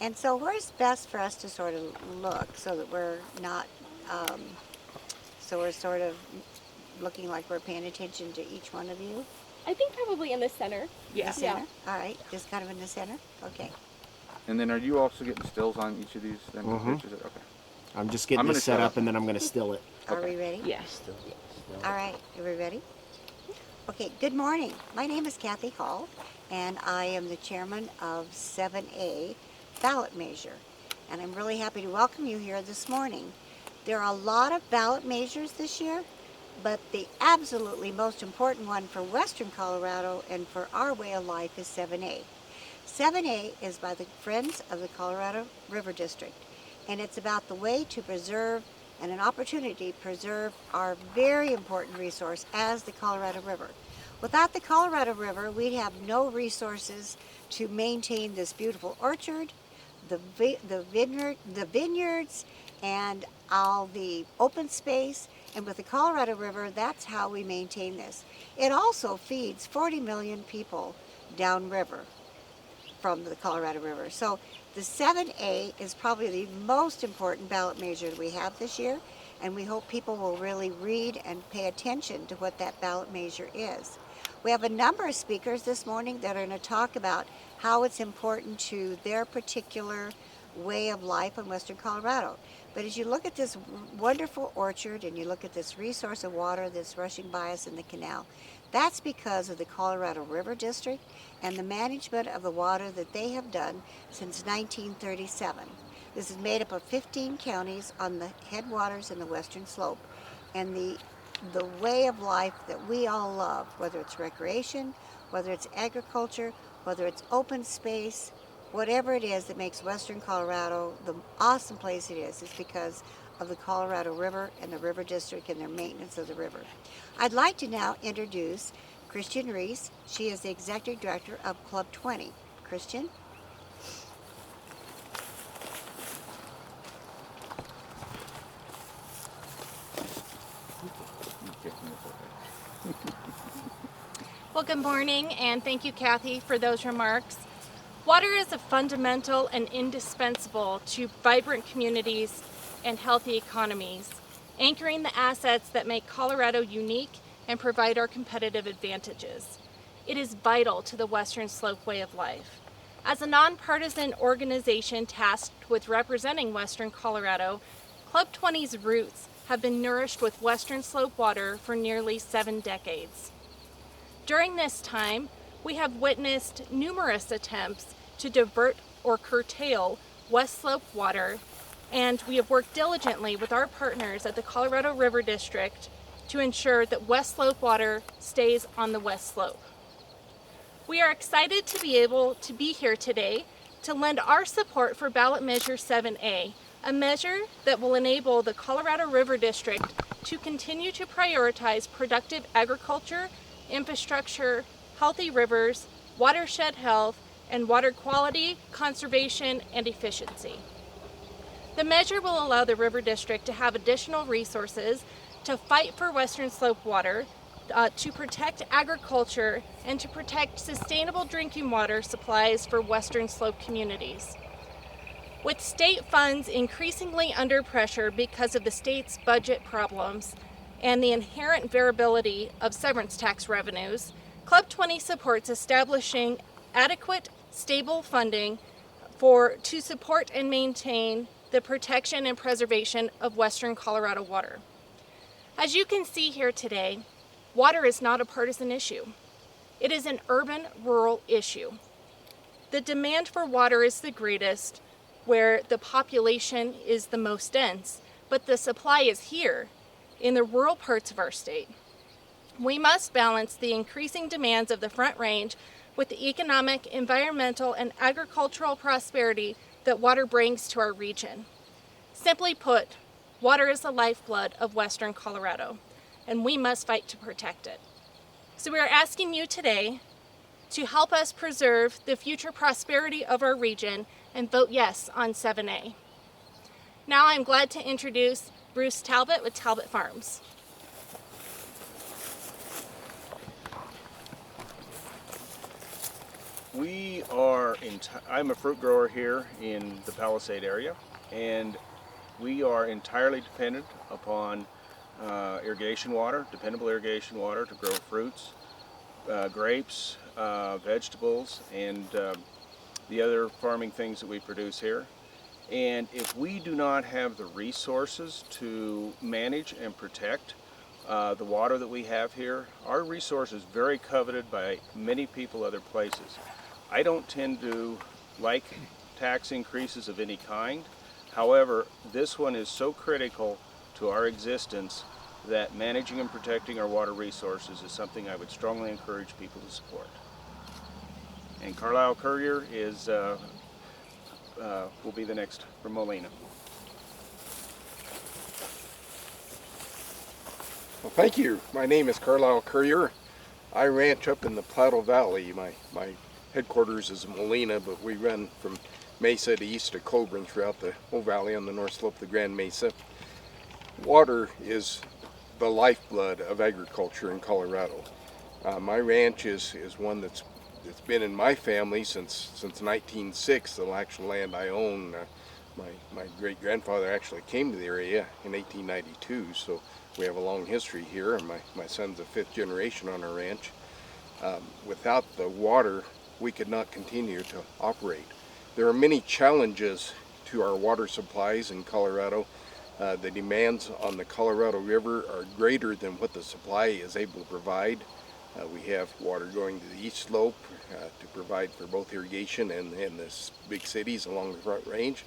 And so where's best for us to sort of look so that we're not, um, so we're sort of looking like we're paying attention to each one of you? I think probably in the center. In the center? Yeah. All right, just kind of in the center? Okay. And then are you also getting stills on each of these then, Rich? Is it? Okay. I'm just getting I'm this gonna set shut up up. and then I'm going to still it. Are Okay. we ready? Yeah. All right, are we ready? Okay, good morning. My name is Kathy Hall, and I am the chairman of 7A Ballot Measure. And I'm really happy to welcome you here this morning. There are a lot of ballot measures this year, but the absolutely most important one for Western Colorado and for our way of life is 7A. 7A is by the Friends of the Colorado River District, and it's about the way to preserve and an opportunity to preserve our very important resource as the Colorado River. Without the Colorado River, we'd have no resources to maintain this beautiful orchard, the vineyards, and all the open space. And with the Colorado River, that's how we maintain this. It also feeds 40 million people downriver from the Colorado River. So the 7A is probably the most important ballot measure that we have this year, and we hope people will really read and pay attention to what that ballot measure is. We have a number of speakers this morning that are going to talk about how it's important to their particular way of life in Western Colorado. But as you look at this wonderful orchard and you look at this resource of water that's rushing by us in the canal, that's because of the Colorado River District and the management of the water that they have done since 1937. This is made up of 15 counties on the headwaters in the western slope. And the way of life that we all love, whether it's recreation, whether it's agriculture, whether it's open space, whatever it is that makes Western Colorado the awesome place it is because of the Colorado River and the River District and their maintenance of the river. I'd like to now introduce Christian Reese. She is the Executive Director of Club 20. Christian? Well, good morning, and thank you, Kathy, for those remarks. Water is a fundamental and indispensable to vibrant communities and healthy economies, anchoring the assets that make Colorado unique and provide our competitive advantages. It is vital to the Western Slope way of life. As a nonpartisan organization tasked with representing Western Colorado, Club 20's roots have been nourished with Western Slope water for nearly 7 decades. During this time, we have witnessed numerous attempts to divert or curtail West Slope water, and we have worked diligently with our partners at the Colorado River District to ensure that West Slope water stays on the West Slope. We are excited to be able to be here today to lend our support for ballot measure 7A, a measure that will enable the Colorado River District to continue to prioritize productive agriculture, infrastructure, healthy rivers, watershed health, and water quality, conservation, and efficiency. The measure will allow the River District to have additional resources to fight for Western Slope water, to protect agriculture, and to protect sustainable drinking water supplies for Western Slope communities. With state funds increasingly under pressure because of the state's budget problems and the inherent variability of severance tax revenues, Club 20 supports establishing adequate, stable funding to support and maintain the protection and preservation of Western Colorado water. As you can see here today, water is not a partisan issue. It is an urban-rural issue. The demand for water is the greatest where the population is the most dense, but the supply is here in the rural parts of our state. We must balance the increasing demands of the Front Range with the economic, environmental, and agricultural prosperity that water brings to our region. Simply put, water is the lifeblood of Western Colorado, and we must fight to protect it. So we are asking you today to help us preserve the future prosperity of our region and vote yes on 7A. Now I'm glad to introduce Bruce Talbot with Talbot Farms. We are I'm a fruit grower here in the Palisade area, and we are entirely dependent upon irrigation water, dependable irrigation water to grow fruits, grapes, vegetables, and the other farming things that we produce here. And if we do not have the resources to manage and protect the water that we have here, our resource is very coveted by many people other places. I don't tend to like tax increases of any kind. However, this one is so critical to our existence that managing and protecting our water resources is something I would strongly encourage people to support. And Carlisle Courier is will be the next from Molina. Well, thank you. My name is Carlisle Courier. I ranch up in the Platte Valley. My headquarters is in Molina, but we run from Mesa to east of Coburn throughout the whole valley on the north slope of the Grand Mesa. Water is the lifeblood of agriculture in Colorado. My ranch is one that's been in my family since 1906, the actual land I own. My great-grandfather actually came to the area in 1892, so we have a long history here, and my son's a fifth generation on our ranch. Without the water, we could not continue to operate. There are many challenges to our water supplies in Colorado. The demands on the Colorado River are greater than what the supply is able to provide. We have water going to the east slope to provide for both irrigation and the big cities along the Front Range.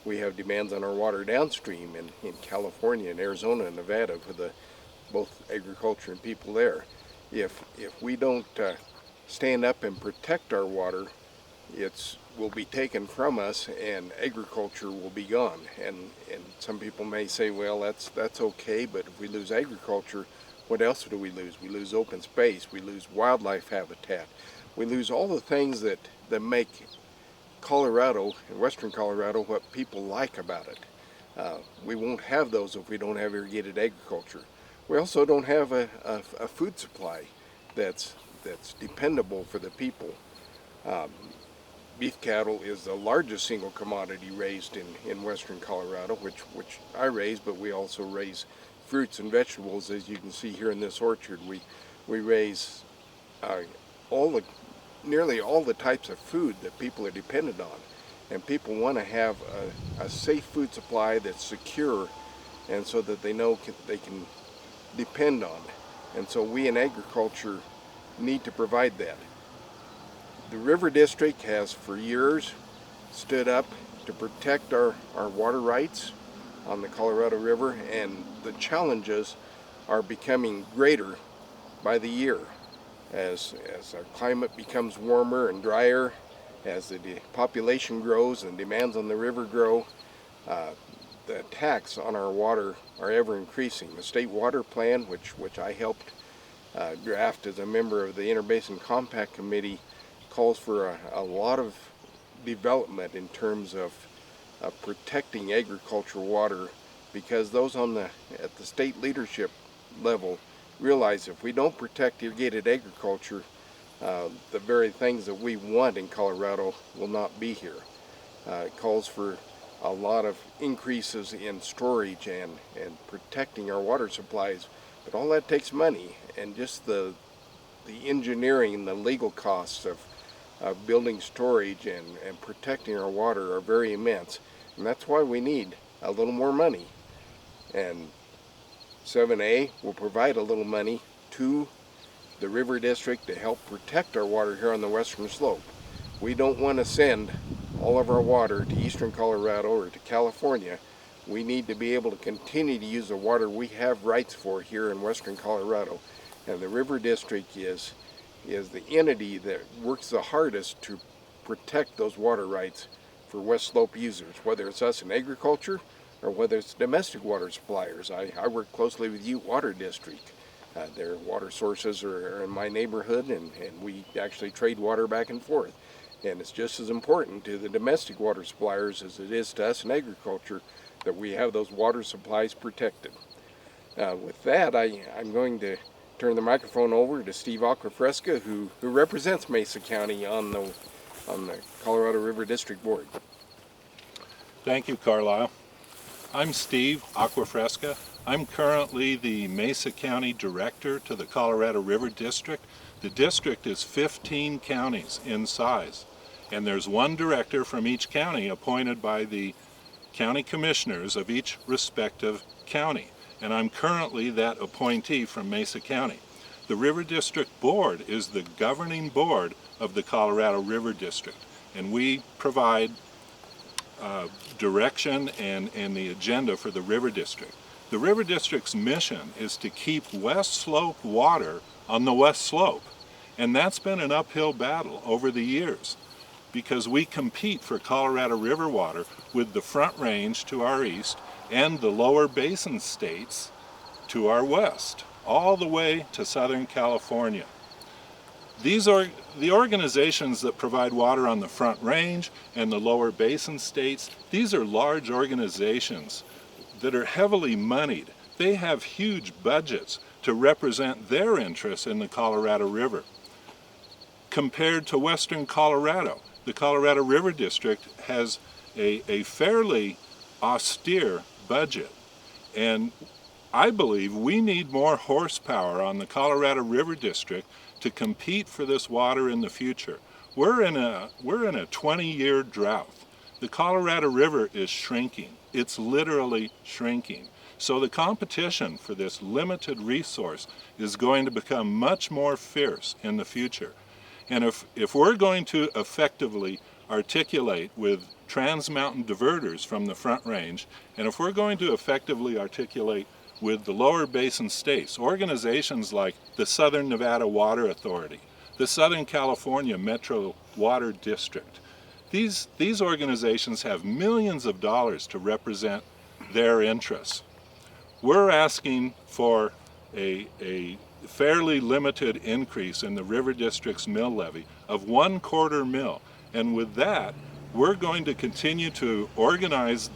We have demands on our water downstream in California and Arizona and Nevada for both agriculture and people there. If we don't stand up and protect our water, it will be taken from us and agriculture will be gone. And some people may say, well, that's okay, but if we lose agriculture, what else do we lose? We lose open space, we lose wildlife habitat, we lose all the things that make Colorado, and western Colorado, what people like about it. We won't have those if we don't have irrigated agriculture. We also don't have a food supply that's dependable for the people. Beef cattle is the largest single commodity raised in western Colorado, which I raise, but we also raise fruits and vegetables. As you can see here in this orchard, we raise nearly all the types of food that people are dependent on, and people want to have a safe food supply that's secure, and so that they know they can depend on. And so we in agriculture need to provide that. The River District has for years stood up to protect our water rights on the Colorado River, and the challenges are becoming greater by the year. As our climate becomes warmer and drier, as the population grows and demands on the river grow, the attacks on our water are ever increasing. The State Water Plan, which I helped draft as a member of the Interbasin Compact Committee, calls for a lot of development in terms of protecting agricultural water, because those at the state leadership level realize if we don't protect irrigated agriculture, the very things that we want in Colorado will not be here. It calls for a lot of increases in storage and protecting our water supplies, but all that takes money, and just the engineering and the legal costs of building storage and protecting our water are very immense, and that's why we need a little more money. And 7A will provide a little money to the River District to help protect our water here on the western slope. We don't want to send all of our water to eastern Colorado or to California. We need to be able to continue to use the water we have rights for here in western Colorado, and the River District is the entity that works the hardest to protect those water rights for West Slope users, whether it's us in agriculture or whether it's domestic water suppliers. I work closely with Ute Water District. Their water sources are in my neighborhood, and we actually trade water back and forth. And it's just as important to the domestic water suppliers as it is to us in agriculture that we have those water supplies protected. With that, I'm going to turn the microphone over to Steve Acquafresca, who represents Mesa County on on the Colorado River District Board. Thank you, Carlisle. I'm Steve Aquafresca. I'm currently the Mesa County Director to the Colorado River District. The district is 15 counties in size, and there's one director from each county appointed by the county commissioners of each respective county, and I'm currently that appointee from Mesa County. The River District Board is the governing board of the Colorado River District, and we provide direction and the agenda for the River District. The River District's mission is to keep West Slope water on the West Slope, and that's been an uphill battle over the years because we compete for Colorado River water with the Front Range to our east and the lower basin states to our west, all the way to Southern California. These are the organizations that provide water on the Front Range and the lower basin states. These are large organizations that are heavily moneyed. They have huge budgets to represent their interests in the Colorado River. Compared to Western Colorado, the Colorado River District has a fairly austere budget, and I believe we need more horsepower on the Colorado River District to compete for this water in the future. We're in a 20-year drought. The Colorado River is shrinking. It's literally shrinking. So the competition for this limited resource is going to become much more fierce in the future. And if we're going to effectively articulate with trans-mountain diverters from the Front Range, and if we're going to effectively articulate with the lower basin states, organizations like the Southern Nevada Water Authority, the Southern California Metro Water District, these organizations have millions of dollars to represent their interests. We're asking for a fairly limited increase in the River District's mill levy of 1/4 mil, and with that, we're going to continue to organize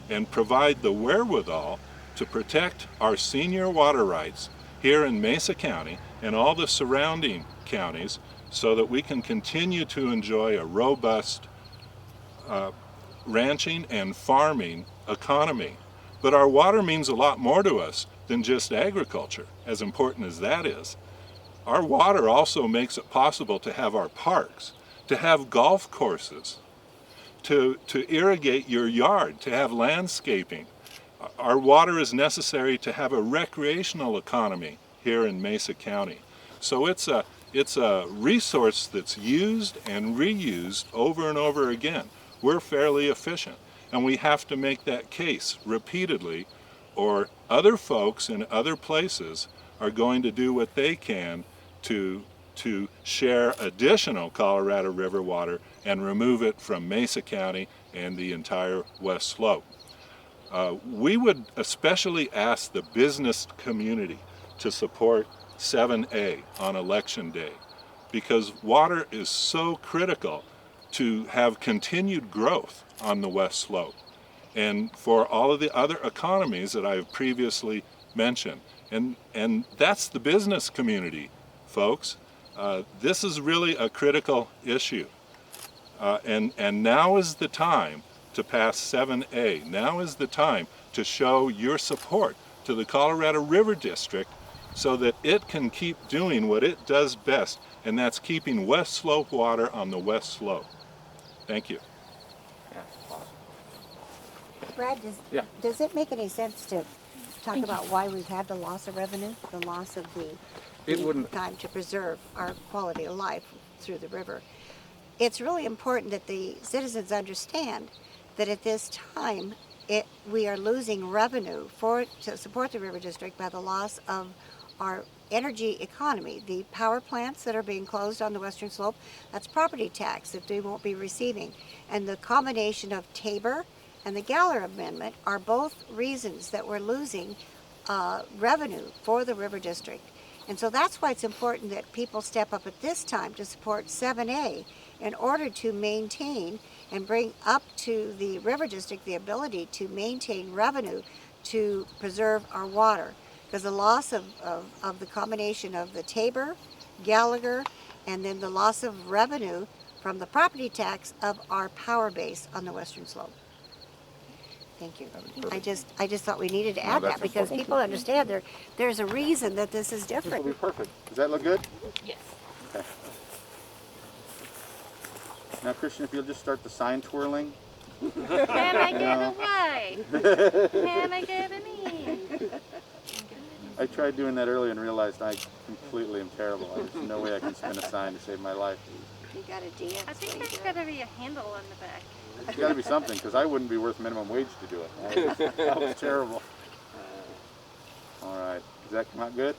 and provide the wherewithal to protect our senior water rights here in Mesa County and all the surrounding counties so that we can continue to enjoy a robust ranching and farming economy. But our water means a lot more to us than just agriculture, as important as that is. Our water also makes it possible to have our parks, to have golf courses, to irrigate your yard, to have landscaping. Our water is necessary to have a recreational economy here in Mesa County. So it's a resource that's used and reused over and over again. We're fairly efficient, and we have to make that case repeatedly, or other folks in other places are going to do what they can to share additional Colorado River water and remove it from Mesa County and the entire West Slope. We would especially ask the business community to support 7A on Election Day because water is so critical to have continued growth on the West Slope and for all of the other economies that I've previously mentioned. And that's the business community, folks. This is really a critical issue. And now is the time to pass 7A. Now is the time to show your support to the Colorado River District so that it can keep doing what it does best, and that's keeping West Slope water on the West Slope. Thank you. Yeah, awesome. Brad, Yeah. does it make any sense to talk about why we've had the loss of revenue, the loss of It wouldn't. time to preserve our quality of life through the river? It's really important that the citizens understand that at this time we are losing revenue to support the River District by the loss of our energy economy. The power plants that are being closed on the Western Slope, that's property tax that they won't be receiving. And the combination of Tabor and the Galler Amendment are both reasons that we're losing revenue for the River District. And so that's why it's important that people step up at this time to support 7A in order to maintain and bring up to the River District the ability to maintain revenue to preserve our water. Because the loss of the combination of the Tabor, Gallagher, and then the loss of revenue from the property tax of our power base on the western slope. Thank you. I just thought we needed to add that's that because important. people understand there's a reason that this is This will different. be perfect. Does that look good? Yes. Okay. Now, Christian, if you'll just start the sign twirling. Can I get away? Can I get a me? I tried doing that earlier and realized I completely am terrible. There's no way I can spin a sign to save my life. You got to dance. I think when you there's do it. got to be a handle on the back. There's got to be something, because I wouldn't be worth minimum wage to do it. That was terrible. All right. Does that come out good?